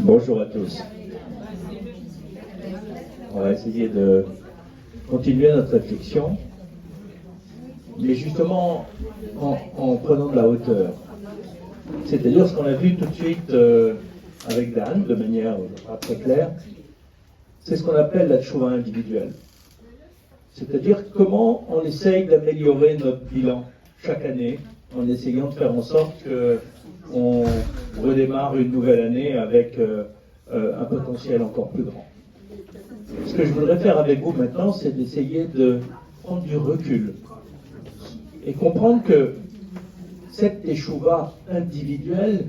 Bonjour à tous. On va essayer de continuer notre réflexion, mais justement en prenant de la hauteur. C'est-à-dire ce qu'on a vu tout de suite avec Dan, de manière pas très claire, c'est ce qu'on appelle la tchouva individuelle. C'est-à-dire comment on essaye d'améliorer notre bilan chaque année, en essayant de faire en sorte qu'on redémarre une nouvelle année avec un potentiel encore plus grand. Ce que je voudrais faire avec vous maintenant, c'est d'essayer de prendre du recul et comprendre que cette teshuva individuelle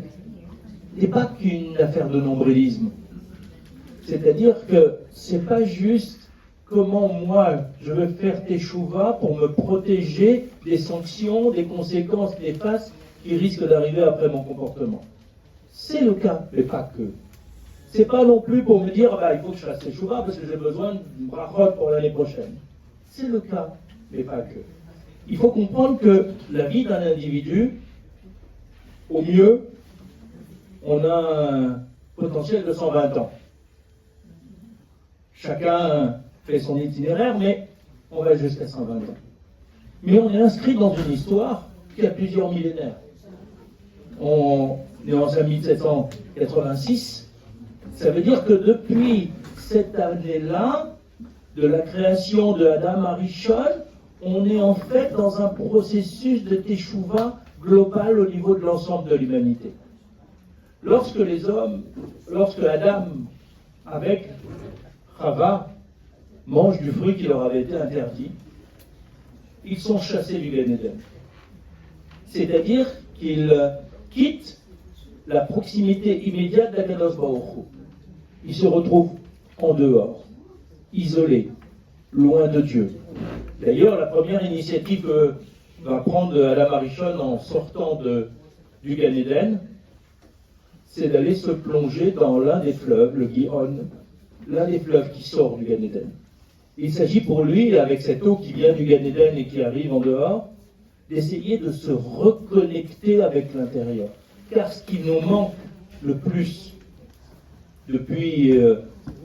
n'est pas qu'une affaire de nombrilisme. C'est-à-dire que c'est pas juste comment moi je veux faire teshuva pour me protéger des sanctions, des conséquences néfastes qui risquent d'arriver après mon comportement. C'est le cas, mais pas que. C'est pas non plus pour me dire il faut que je fasse teshuva parce que j'ai besoin d'une brachot pour l'année prochaine. C'est le cas, mais pas que. Il faut comprendre que la vie d'un individu, au mieux, on a un potentiel de 120 ans. Chacun fait son itinéraire, mais on va jusqu'à 120 ans. Mais on est inscrit dans une histoire qui a plusieurs millénaires. On est en 1786. Ça veut dire que depuis cette année-là, de la création de Adam Arishon, on est en fait dans un processus de teshuva global au niveau de l'ensemble de l'humanité. Lorsque Adam, avec Chava, mangent du fruit qui leur avait été interdit, ils sont chassés du Gan Eden. C'est-à-dire qu'ils quittent la proximité immédiate d'Akadosh Baruch Hu. Ils se retrouvent en dehors, isolés, loin de Dieu. D'ailleurs, la première initiative que va prendre Adam Arishon en sortant du Gan Eden, c'est d'aller se plonger dans l'un des fleuves, le Gihon, l'un des fleuves qui sort du Gan Eden. Il s'agit pour lui, avec cette eau qui vient du Gan Eden et qui arrive en dehors, d'essayer de se reconnecter avec l'intérieur. Car ce qui nous manque le plus depuis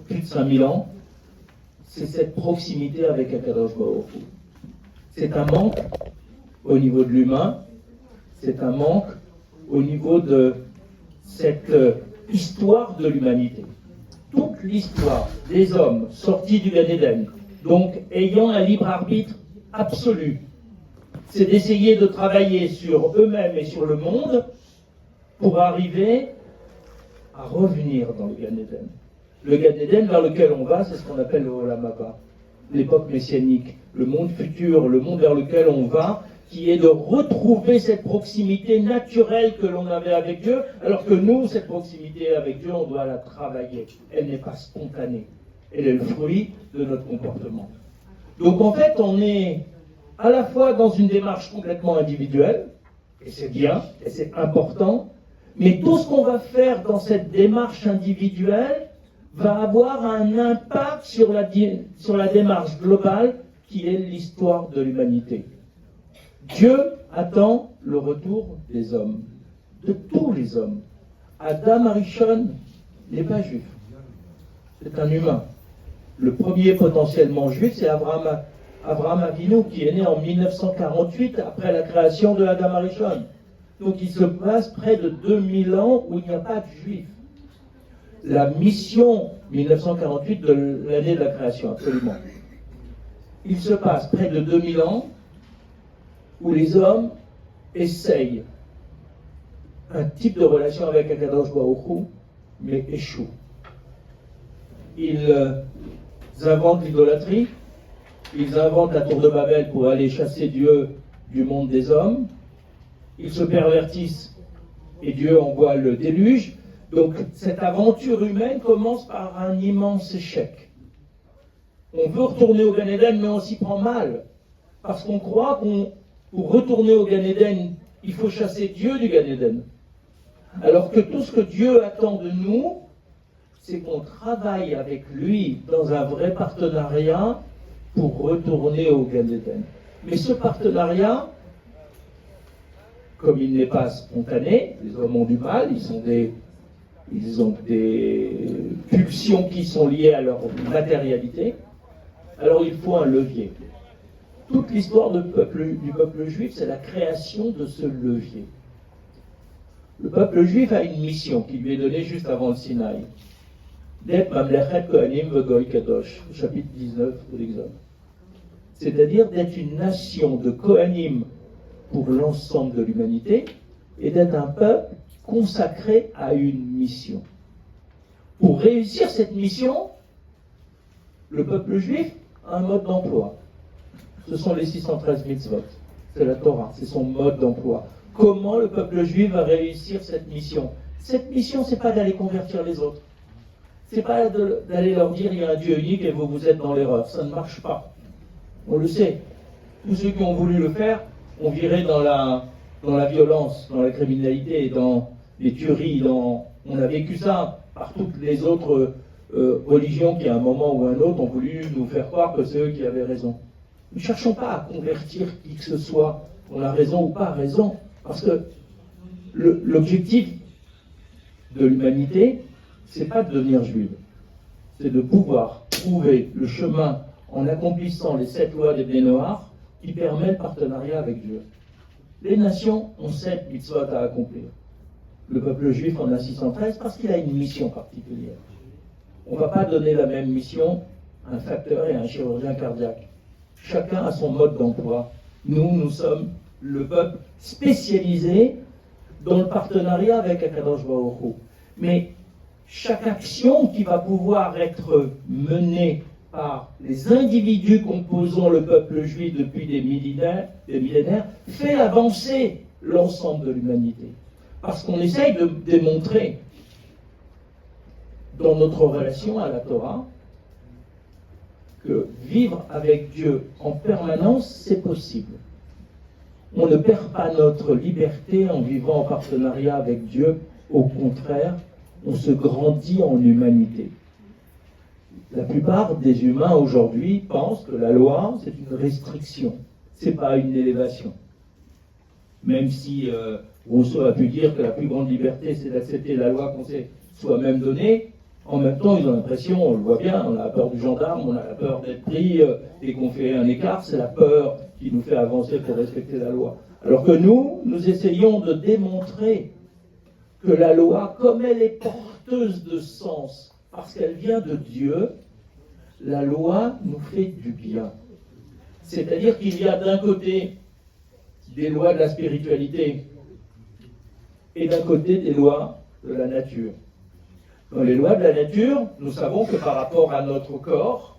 plus de 5000 ans, c'est cette proximité avec Akadosh Baruch Hu. C'est un manque au niveau de l'humain, c'est un manque au niveau de cette histoire de l'humanité. Toute l'histoire des hommes sortis du Gan Eden, donc ayant un libre arbitre absolu, c'est d'essayer de travailler sur eux-mêmes et sur le monde pour arriver à revenir dans le Gan Eden. Le Gan Eden vers lequel on va, c'est ce qu'on appelle le Olam Haba, l'époque messianique, le monde futur, le monde vers lequel on va, qui est de retrouver cette proximité naturelle que l'on avait avec Dieu, alors que nous, cette proximité avec Dieu, on doit la travailler. Elle n'est pas spontanée. Elle est le fruit de notre comportement. Donc en fait, on est à la fois dans une démarche complètement individuelle, et c'est bien, et c'est important, mais tout ce qu'on va faire dans cette démarche individuelle va avoir un impact sur la démarche globale qui est l'histoire de l'humanité. Dieu attend le retour des hommes, de tous les hommes. Adam Arishon n'est pas juif, c'est un humain. Le premier potentiellement juif, c'est Abraham Avinu, qui est né en 1948 après la création de Adam Arishon. Donc il se passe près de 2000 ans où il n'y a pas de juifs. La mission 1948 de l'année de la création, absolument. Il se passe près de 2000 ans où les hommes essayent un type de relation avec Akadosh Baruch Hu, mais échouent. Ils inventent l'idolâtrie, ils inventent la tour de Babel pour aller chasser Dieu du monde des hommes, ils se pervertissent et Dieu envoie le déluge. Donc cette aventure humaine commence par un immense échec. On veut retourner au Gan Eden, mais on s'y prend mal. Parce qu'on croit pour retourner au Gan Eden, il faut chasser Dieu du Gan Eden. Alors que tout ce que Dieu attend de nous, c'est qu'on travaille avec lui dans un vrai partenariat pour retourner au Gan Eden. Mais ce partenariat, comme il n'est pas spontané, les hommes ont du mal, ils sont des ils ont des pulsions qui sont liées à leur matérialité, alors il faut un levier. Toute l'histoire du peuple juif, c'est la création de ce levier. Le peuple juif a une mission qui lui est donnée juste avant le Sinaï. D'être Mamlechet Kohanim Vegoy Kadosh, chapitre 19 de l'Exode. C'est-à-dire d'être une nation de Kohanim pour l'ensemble de l'humanité et d'être un peuple consacré à une mission. Pour réussir cette mission, le peuple juif a un mode d'emploi. Ce sont les 613 mitzvot. C'est la Torah, c'est son mode d'emploi. Comment le peuple juif va réussir cette mission? Cette mission, c'est pas d'aller convertir les autres. C'est pas d'aller leur dire il y a un Dieu unique et vous êtes dans l'erreur. Ça ne marche pas. On le sait. Tous ceux qui ont voulu le faire ont viré dans la violence, dans la criminalité, dans les tueries. On a vécu ça par toutes les autres religions qui, à un moment ou à un autre, ont voulu nous faire croire que c'est eux qui avaient raison. Ne cherchons pas à convertir qui que ce soit, on a raison ou pas raison, parce que l'objectif de l'humanité, c'est pas de devenir juive, c'est de pouvoir trouver le chemin en accomplissant les 7 lois des Bnei Noach qui permet le partenariat avec Dieu. Les nations ont 7 mitzvot à accomplir. Le peuple juif en a 613 parce qu'il a une mission particulière. On ne va pas donner la même mission à un facteur et à un chirurgien cardiaque. Chacun a son mode d'emploi. Nous sommes le peuple spécialisé dans le partenariat avec Akadosh Baruch Hu. Mais chaque action qui va pouvoir être menée par les individus composant le peuple juif depuis des millénaires fait avancer l'ensemble de l'humanité. Parce qu'on essaye de démontrer dans notre relation à la Torah que vivre avec Dieu en permanence, c'est possible. On ne perd pas notre liberté en vivant en partenariat avec Dieu. Au contraire, on se grandit en humanité. La plupart des humains aujourd'hui pensent que la loi, c'est une restriction. C'est pas une élévation. Même si Rousseau a pu dire que la plus grande liberté, c'est d'accepter la loi qu'on s'est soi-même donnée, en même temps, ils ont l'impression, on le voit bien, on a la peur du gendarme, on a la peur d'être pris, et qu'on fait un écart, c'est la peur qui nous fait avancer pour respecter la loi. Alors que nous essayons de démontrer que la loi, comme elle est porteuse de sens, parce qu'elle vient de Dieu, la loi nous fait du bien. C'est-à-dire qu'il y a d'un côté des lois de la spiritualité et d'un côté des lois de la nature. Dans les lois de la nature, nous savons que par rapport à notre corps,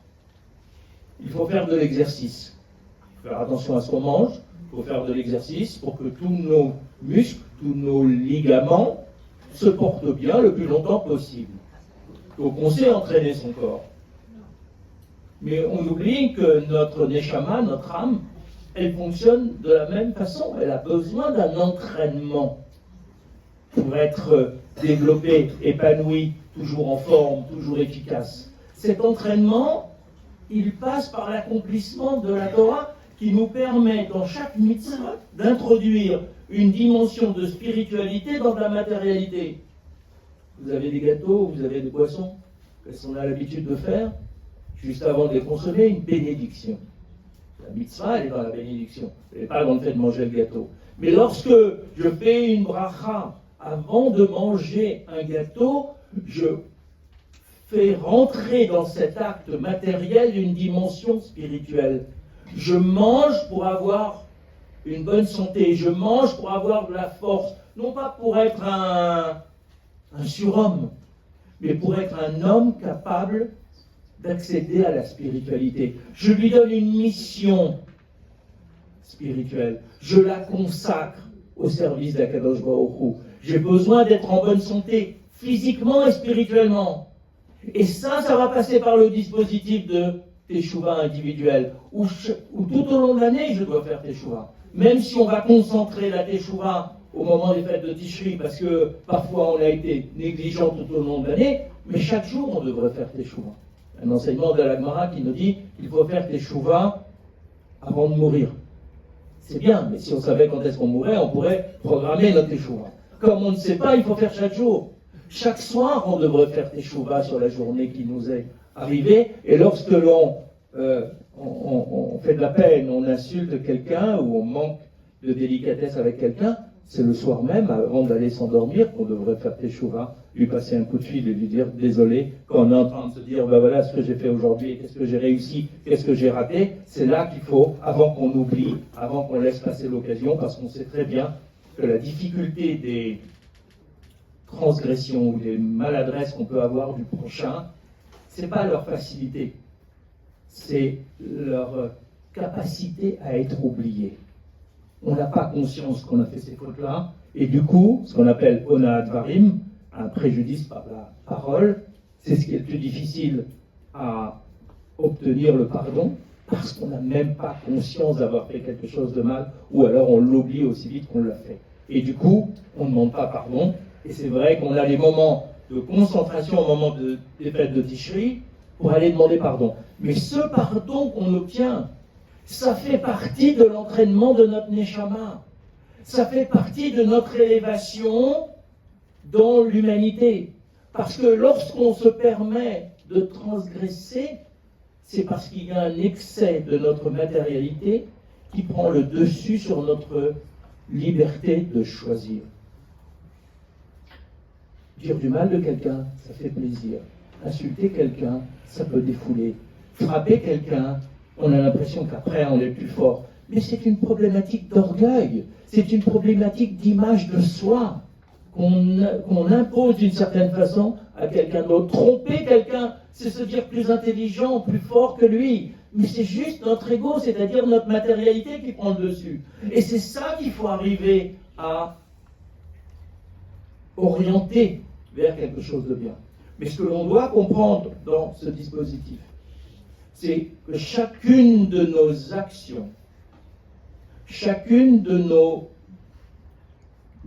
il faut faire de l'exercice. Il faut faire attention à ce qu'on mange, il faut faire de l'exercice pour que tous nos muscles, tous nos ligaments se portent bien le plus longtemps possible. Donc on sait entraîner son corps. Mais on oublie que notre neshama, notre âme, elle fonctionne de la même façon. Elle a besoin d'un entraînement pour être développée, épanouie, toujours en forme, toujours efficace. Cet entraînement, il passe par l'accomplissement de la Torah qui nous permet dans chaque mitzvah d'introduire une dimension de spiritualité dans la matérialité. Vous avez des gâteaux, vous avez des boissons, qu'est-ce qu'on a l'habitude de faire? Juste avant de les consommer, une bénédiction. La mitzvah, elle est dans la bénédiction. Elle n'est pas dans le fait de manger le gâteau. Mais lorsque je fais une bracha avant de manger un gâteau, je fais rentrer dans cet acte matériel une dimension spirituelle. Je mange pour avoir une bonne santé. Je mange pour avoir de la force. Non pas pour être un surhomme, mais pour être un homme capable d'accéder à la spiritualité. Je lui donne une mission spirituelle. Je la consacre au service d'Akadosh Baruch Hu. J'ai besoin d'être en bonne santé, physiquement et spirituellement. Et ça va passer par le dispositif de teshuva individuel, où tout au long de l'année, je dois faire teshuva. Même si on va concentrer la teshuva au moment des fêtes de Tishri, parce que parfois on a été négligent tout au long de l'année, mais chaque jour on devrait faire teshuva. Un enseignement de la Gemara qui nous dit qu'il faut faire teshuva avant de mourir. C'est bien, mais si on savait quand est-ce qu'on mourrait, on pourrait programmer notre teshuva. Comme on ne sait pas, il faut faire chaque jour. Chaque soir, on devrait faire teshuva sur la journée qui nous est arrivée. Et lorsque l'on on fait de la peine, on insulte quelqu'un ou on manque de délicatesse avec quelqu'un, c'est le soir même, avant d'aller s'endormir, qu'on devrait faire teshuva, lui passer un coup de fil et lui dire désolé, quand on est en train de se dire ben voilà ce que j'ai fait aujourd'hui, qu'est-ce que j'ai réussi, qu'est-ce que j'ai raté, c'est là qu'il faut, avant qu'on oublie, avant qu'on laisse passer l'occasion, parce qu'on sait très bien que la difficulté des transgressions ou des maladresses qu'on peut avoir du prochain, c'est pas leur facilité, c'est leur capacité à être oubliés. On n'a pas conscience qu'on a fait ces fautes-là, et du coup, ce qu'on appelle Ona Advarim, un préjudice par la parole, c'est ce qui est le plus difficile à obtenir le pardon, parce qu'on n'a même pas conscience d'avoir fait quelque chose de mal, ou alors on l'oublie aussi vite qu'on l'a fait. Et du coup, on ne demande pas pardon, et c'est vrai qu'on a les moments de concentration au moment des fêtes de Tishri pour aller demander pardon. Mais ce pardon qu'on obtient, ça fait partie de l'entraînement de notre Neshama. Ça fait partie de notre élévation dans l'humanité. Parce que lorsqu'on se permet de transgresser, c'est parce qu'il y a un excès de notre matérialité qui prend le dessus sur notre liberté de choisir. Dire du mal de quelqu'un, ça fait plaisir. Insulter quelqu'un, ça peut défouler. Frapper quelqu'un, on a l'impression qu'après on est plus fort. Mais c'est une problématique d'orgueil, c'est une problématique d'image de soi qu'on impose d'une certaine façon à quelqu'un d'autre. Tromper quelqu'un, c'est se dire plus intelligent, plus fort que lui. Mais c'est juste notre ego, c'est-à-dire notre matérialité qui prend le dessus. Et c'est ça qu'il faut arriver à orienter vers quelque chose de bien. Mais ce que l'on doit comprendre dans ce dispositif, c'est que chacune de nos actions, chacune de nos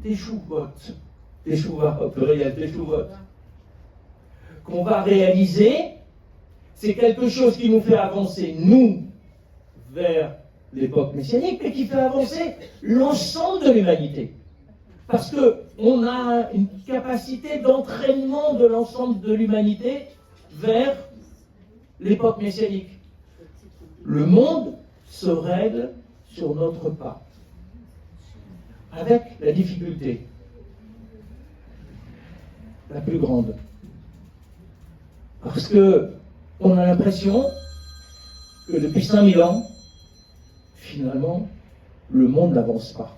teshuva, au pluriel teshuvot, qu'on va réaliser, c'est quelque chose qui nous fait avancer, nous, vers l'époque messianique, mais qui fait avancer l'ensemble de l'humanité. Parce qu'on a une capacité d'entraînement de l'ensemble de l'humanité vers l'époque messianique. Le monde se règle sur notre pas, avec la difficulté la plus grande. Parce qu'on a l'impression que depuis 5000 ans, finalement, le monde n'avance pas.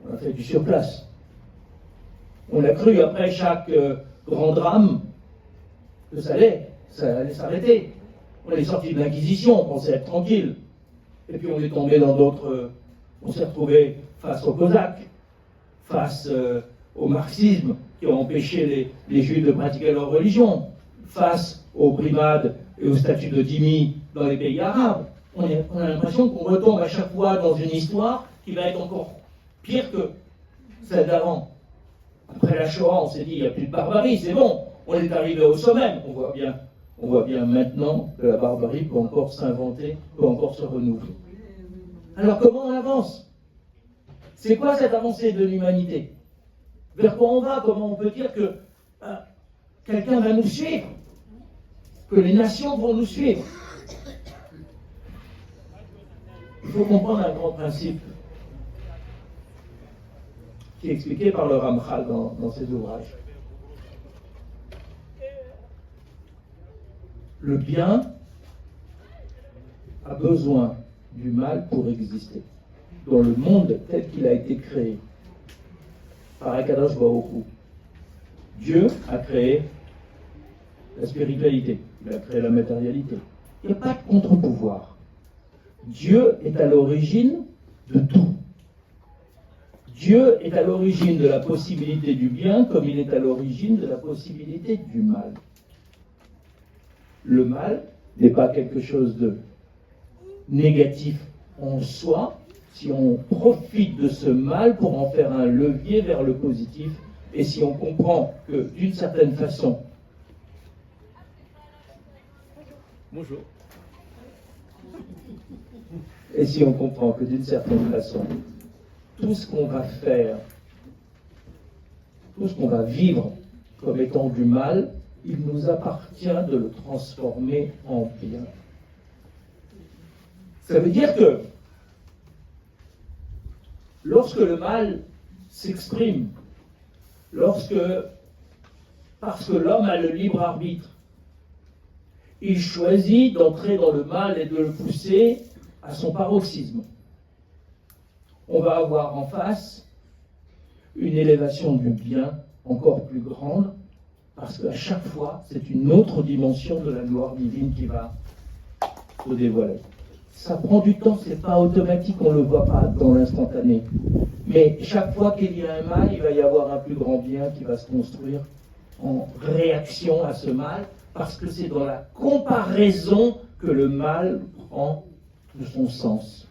On a fait du surplace. On a cru, après chaque grand drame, que ça allait s'arrêter. On est sorti de l'Inquisition, on pensait être tranquille. Et puis on est tombé dans d'autres... on s'est retrouvé face aux Cosaques, face au marxisme, qui a empêché les Juifs de pratiquer leur religion, face aux brimades et au statut de dhimmi dans les pays arabes. On a l'impression qu'on retombe à chaque fois dans une histoire qui va être encore pire que celle d'avant. Après la Shoah, on s'est dit, il n'y a plus de barbarie, c'est bon, on est arrivé au sommet. On voit bien maintenant que la barbarie peut encore s'inventer, peut encore se renouveler. Alors comment on avance? C'est quoi cette avancée de l'humanité? Vers quoi on va? Comment on peut dire que quelqu'un va nous suivre? Que les nations vont nous suivre? Il faut comprendre un grand principe qui est expliqué par le Ramchal dans ses ouvrages. Le bien a besoin du mal pour exister. Dans le monde tel qu'il a été créé par Akadosh Baruch Hu, Dieu a créé la spiritualité, il a créé la matérialité. Il n'y a pas de contre-pouvoir. Dieu est à l'origine de tout. Dieu est à l'origine de la possibilité du bien comme il est à l'origine de la possibilité du mal. Le mal n'est pas quelque chose de négatif en soi, si on profite de ce mal pour en faire un levier vers le positif, et si on comprend que d'une certaine façon... Bonjour. Et si on comprend que d'une certaine façon, tout ce qu'on va faire tout ce qu'on va vivre comme étant du mal, il nous appartient de le transformer en bien. Ça veut dire que lorsque le mal s'exprime, parce que l'homme a le libre arbitre, il choisit d'entrer dans le mal et de le pousser à son paroxysme, on va avoir en face une élévation du bien encore plus grande, parce qu'à chaque fois, c'est une autre dimension de la gloire divine qui va se dévoiler. Ça prend du temps, c'est pas automatique, on ne le voit pas dans l'instantané. Mais chaque fois qu'il y a un mal, il va y avoir un plus grand bien qui va se construire en réaction à ce mal, parce que c'est dans la comparaison que le mal prend de son sens.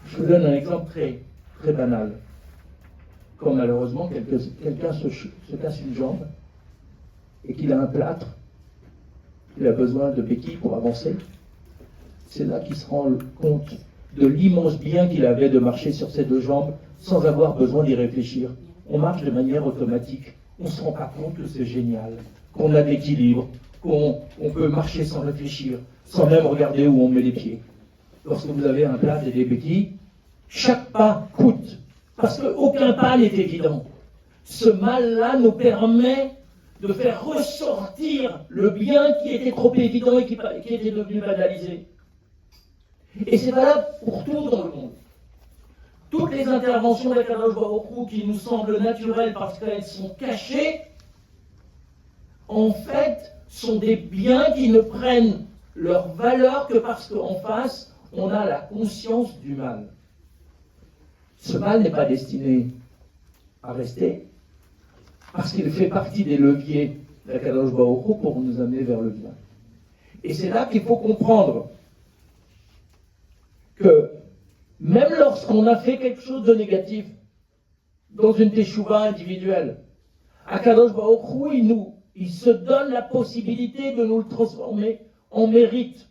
Je vous donne un exemple très, très banal. Quand malheureusement quelqu'un se casse une jambe et qu'il a un plâtre, il a besoin de béquilles pour avancer, c'est là qu'il se rend compte de l'immense bien qu'il avait de marcher sur ses deux jambes sans avoir besoin d'y réfléchir. On marche de manière automatique, on ne se rend pas compte que c'est génial, qu'on a de l'équilibre, qu'on peut marcher sans réfléchir, sans même regarder où on met les pieds. Lorsque vous avez un plâtre et des béquilles, chaque pas coûte. Parce qu'aucun pas n'est évident. Ce mal-là nous permet de faire ressortir le bien qui était trop évident et qui était devenu banalisé. Et c'est valable pour tout dans le monde. Toutes les interventions d'Akadosh Baruch Hu qui nous semblent naturelles parce qu'elles sont cachées, en fait, sont des biens qui ne prennent leur valeur que parce qu'en face, on a la conscience du mal. Ce mal n'est pas destiné à rester, parce qu'il fait partie des leviers d'Akadosh Baruch Hu pour nous amener vers le bien. Et c'est là qu'il faut comprendre que même lorsqu'on a fait quelque chose de négatif dans une teshuva individuelle, Akadosh Baruch Hu, il se donne la possibilité de nous le transformer en mérite.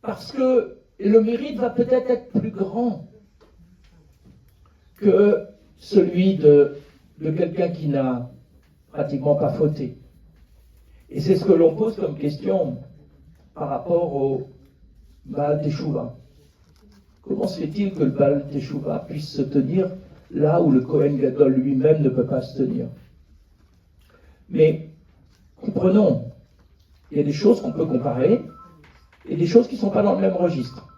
Parce que le mérite va peut-être être plus grand que celui de quelqu'un qui n'a pratiquement pas fauté. Et c'est ce que l'on pose comme question par rapport au Baal Teshuvah. Comment se fait-il que le Baal Teshuvah puisse se tenir là où le Kohen Gadol lui-même ne peut pas se tenir? Mais comprenons, il y a des choses qu'on peut comparer et des choses qui ne sont pas dans le même registre.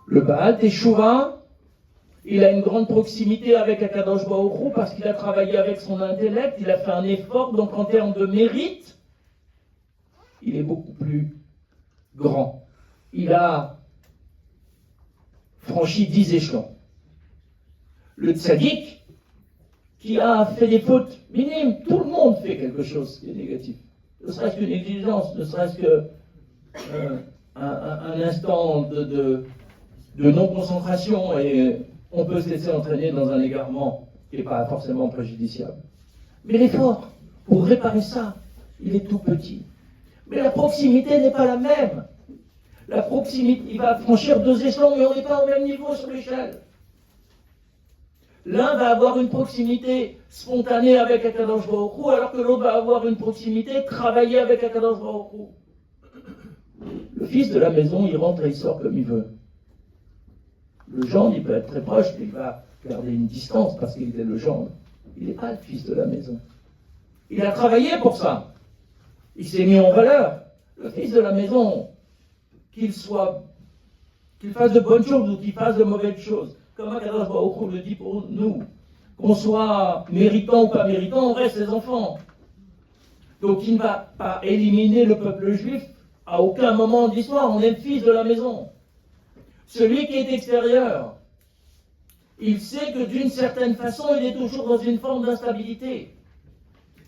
Le Baal Teshuvah, il a une grande proximité avec Akadosh Baruch Hu parce qu'il a travaillé avec son intellect, il a fait un effort, donc en termes de mérite, il est beaucoup plus grand. Il a franchi 10 échelons. Le tzaddik, qui a fait des fautes minimes, tout le monde fait quelque chose qui est négatif. Ne serait-ce qu'une négligence, ne serait-ce qu'un instant de non-concentration et on peut se laisser entraîner dans un égarement qui n'est pas forcément préjudiciable. Mais l'effort pour réparer ça, il est tout petit. Mais la proximité n'est pas la même. La proximité, il va franchir 2 échelons, mais on n'est pas au même niveau sur l'échelle. L'un va avoir une proximité spontanée avec Akadosh Baruch Hu, alors que l'autre va avoir une proximité travaillée avec Akadosh Baruch Hu. Le fils de la maison, il rentre et il sort comme il veut. Le gendre, il peut être très proche, mais il va garder une distance parce qu'il est le gendre. Il n'est pas le fils de la maison. Il a travaillé pour ça. Il s'est mis en valeur. Le fils de la maison, qu'il fasse de bonnes choses ou qu'il fasse de mauvaises choses, comme Akadosh Baruch Hu le dit pour nous, qu'on soit méritant ou pas méritant, on reste ses enfants. Donc il ne va pas éliminer le peuple juif à aucun moment de l'histoire. On est le fils de la maison. Celui qui est extérieur, il sait que d'une certaine façon, il est toujours dans une forme d'instabilité.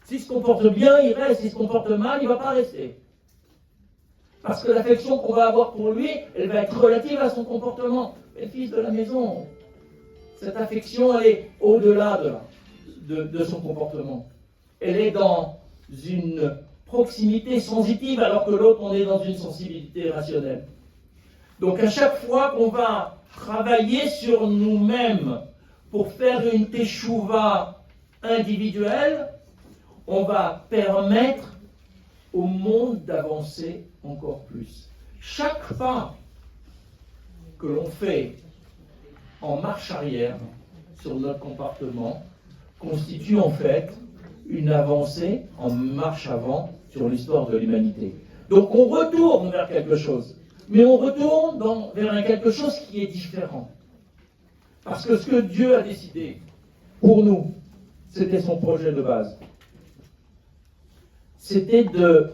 S'il se comporte bien, il reste. S'il se comporte mal, il ne va pas rester. Parce que l'affection qu'on va avoir pour lui, elle va être relative à son comportement. Mais le fils de la maison, cette affection, elle est au-delà de son comportement. Elle est dans une proximité sensitive, alors que l'autre, on est dans une sensibilité rationnelle. Donc à chaque fois qu'on va travailler sur nous-mêmes, pour faire une teshuva individuelle, on va permettre au monde d'avancer encore plus. Chaque pas que l'on fait en marche arrière sur notre comportement constitue en fait une avancée en marche avant sur l'histoire de l'humanité. Donc on retourne vers quelque chose, mais on retourne vers quelque chose qui est différent. Parce que ce que Dieu a décidé pour nous, c'était son projet de base. C'était de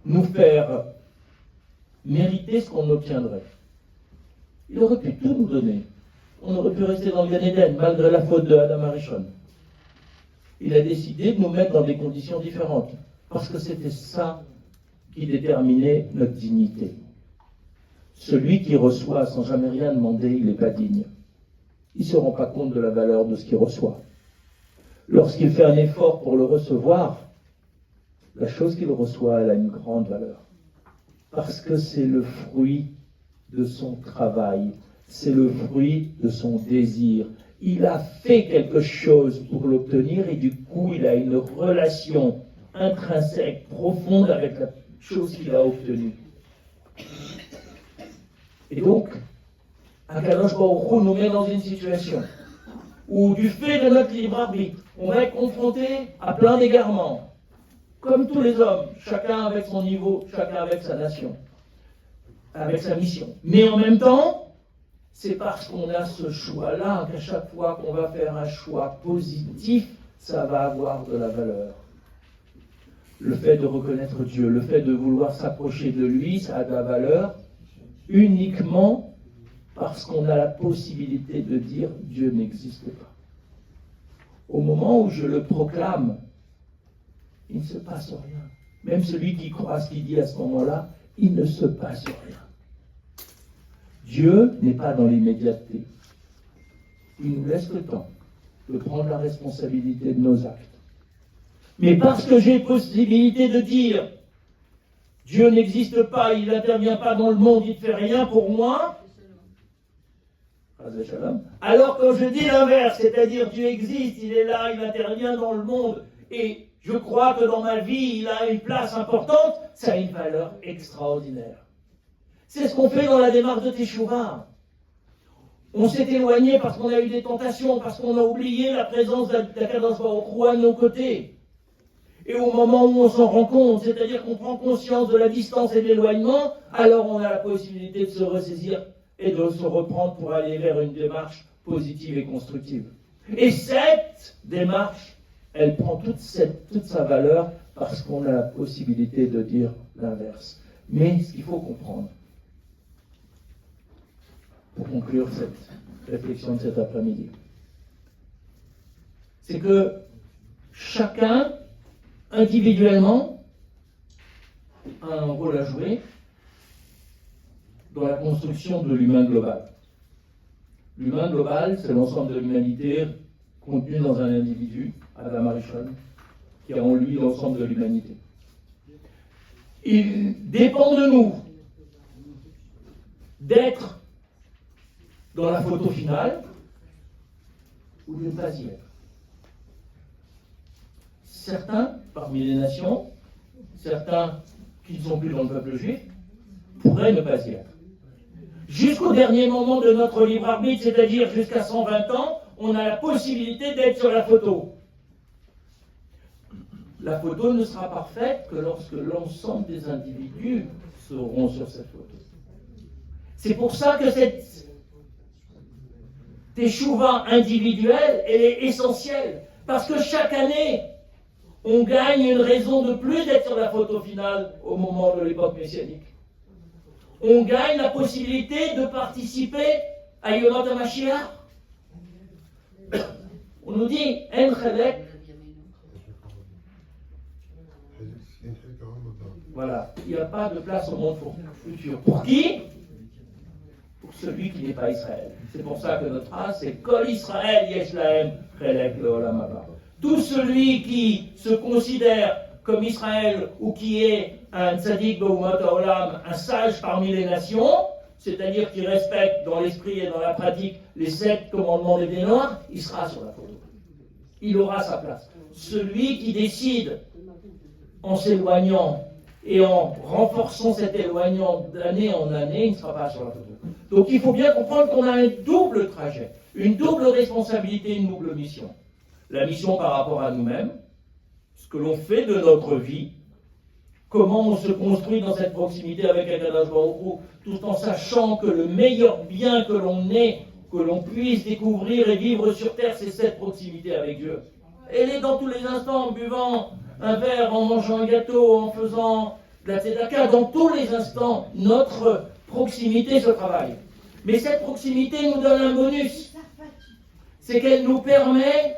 nous faire mériter ce qu'on obtiendrait. Il aurait pu tout nous donner. On aurait pu rester dans le Gan Eden, malgré la faute de Adam Arishon. Il a décidé de nous mettre dans des conditions différentes, parce que c'était ça qui déterminait notre dignité. Celui qui reçoit sans jamais rien demander, il n'est pas digne. Il ne se rend pas compte de la valeur de ce qu'il reçoit. Lorsqu'il fait un effort pour le recevoir, la chose qu'il reçoit, elle a une grande valeur. Parce que c'est le fruit de son travail, c'est le fruit de son désir. Il a fait quelque chose pour l'obtenir et du coup, il a une relation intrinsèque, profonde avec la chose qu'il a obtenue. Et donc, Akadosh Baruch Hu nous met dans une situation où, du fait de notre libre arbitre, on va être confronté à plein d'égarements, comme tous les hommes, chacun avec son niveau, chacun avec sa nation, avec sa mission. Mais en même temps, c'est parce qu'on a ce choix-là qu'à chaque fois qu'on va faire un choix positif, ça va avoir de la valeur. Le fait de reconnaître Dieu, le fait de vouloir s'approcher de lui, ça a de la valeur uniquement parce qu'on a la possibilité de dire Dieu n'existe pas. Au moment où je le proclame, il ne se passe rien. Même celui qui croit à ce qu'il dit à ce moment-là, il ne se passe rien. Dieu n'est pas dans l'immédiateté. Il nous laisse le temps de prendre la responsabilité de nos actes. Mais parce que j'ai possibilité de dire Dieu n'existe pas, il n'intervient pas dans le monde, il ne fait rien pour moi, alors quand je dis l'inverse, c'est-à-dire Dieu existe, il est là, il intervient dans le monde, et je crois que dans ma vie, il a une place importante, ça a une valeur extraordinaire. C'est ce qu'on fait dans la démarche de Teshuvah. On s'est éloigné parce qu'on a eu des tentations, parce qu'on a oublié la présence d'Akadosh Baruch Hu à nos côtés. Et au moment où on s'en rend compte, c'est-à-dire qu'on prend conscience de la distance et de l'éloignement, alors on a la possibilité de se ressaisir et de se reprendre pour aller vers une démarche positive et constructive. Et cette démarche, elle prend toute sa valeur parce qu'on a la possibilité de dire l'inverse. Mais ce qu'il faut comprendre, pour conclure cette réflexion de cet après-midi, c'est que chacun, individuellement, a un rôle à jouer dans la construction de l'humain global. L'humain global, c'est l'ensemble de l'humanité contenu dans un individu, Adam Arishon, qui a en lui l'ensemble de l'humanité. Il dépend de nous d'être dans la photo finale ou de ne pas y être. Certains, parmi les nations, certains qui ne sont plus dans le peuple juif, pourraient ne pas y être. Jusqu'au dernier moment de notre libre arbitre, c'est-à-dire jusqu'à 120 ans, on a la possibilité d'être sur la photo. La photo ne sera parfaite que lorsque l'ensemble des individus seront sur cette photo. C'est pour ça que cette teshuva individuelle, elle est essentielle. Parce que chaque année, on gagne une raison de plus d'être sur la photo finale au moment de l'époque messianique. On gagne la possibilité de participer à Yonot HaMashiach. On nous dit, En Chelek. Voilà, il n'y a pas de place au monde futur. Pour qui? Pour celui qui n'est pas Israël. C'est pour ça que notre phrase, c'est Kol Israël yesh lahem chelek leolam haba. Tout celui qui se considère comme Israël ou qui est un tzaddik b'umat haolam, un sage parmi les nations, c'est-à-dire qui respecte dans l'esprit et dans la pratique les 7 commandements des Noirs, il sera sur la photo. Il aura sa place. Celui qui décide, en s'éloignant et en renforçant cet éloignement d'année en année, il ne sera pas sur la photo. Donc il faut bien comprendre qu'on a un double trajet, une double responsabilité, une double mission. La mission par rapport à nous-mêmes, ce que l'on fait de notre vie, comment on se construit dans cette proximité avec Akadosh Baruch Hu, tout en sachant que le meilleur bien que l'on ait, que l'on puisse découvrir et vivre sur terre, c'est cette proximité avec Dieu. Elle est dans tous les instants, en buvant un verre, en mangeant un gâteau, en faisant de la tzedaka, dans tous les instants, notre proximité se travaille. Mais cette proximité nous donne un bonus, c'est qu'elle nous permet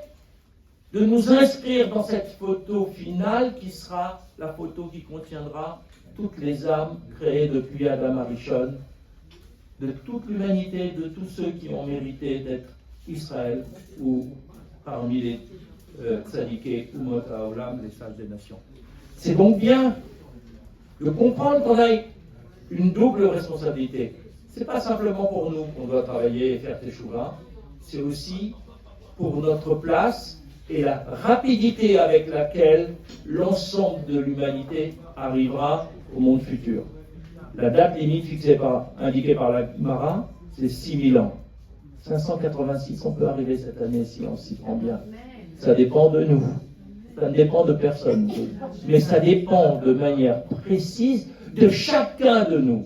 de nous inscrire dans cette photo finale qui sera la photo qui contiendra toutes les âmes créées depuis Adam Arishon, de toute l'humanité, de tous ceux qui ont mérité d'être Israël ou parmi les tzadikés ou Umot HaOlam, les sages des nations. C'est donc bien de comprendre qu'on a une double responsabilité. Ce n'est pas simplement pour nous qu'on doit travailler et faire teshuva, c'est aussi pour notre place et la rapidité avec laquelle l'ensemble de l'humanité arrivera au monde futur. La date limite indiquée par la Gemara, c'est 6000 ans. 586, on peut arriver cette année si on s'y prend bien. Ça dépend de nous. Ça ne dépend de personne. Mais ça dépend de manière précise de chacun de nous.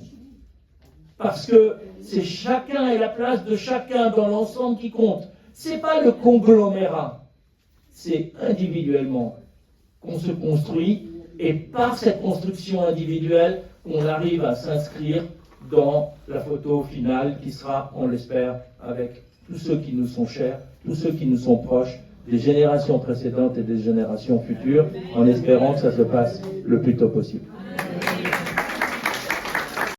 Parce que c'est chacun et la place de chacun dans l'ensemble qui compte. C'est pas le conglomérat. C'est individuellement qu'on se construit et par cette construction individuelle qu'on arrive à s'inscrire dans la photo finale qui sera, on l'espère, avec tous ceux qui nous sont chers, tous ceux qui nous sont proches, des générations précédentes et des générations futures, en espérant que ça se passe le plus tôt possible.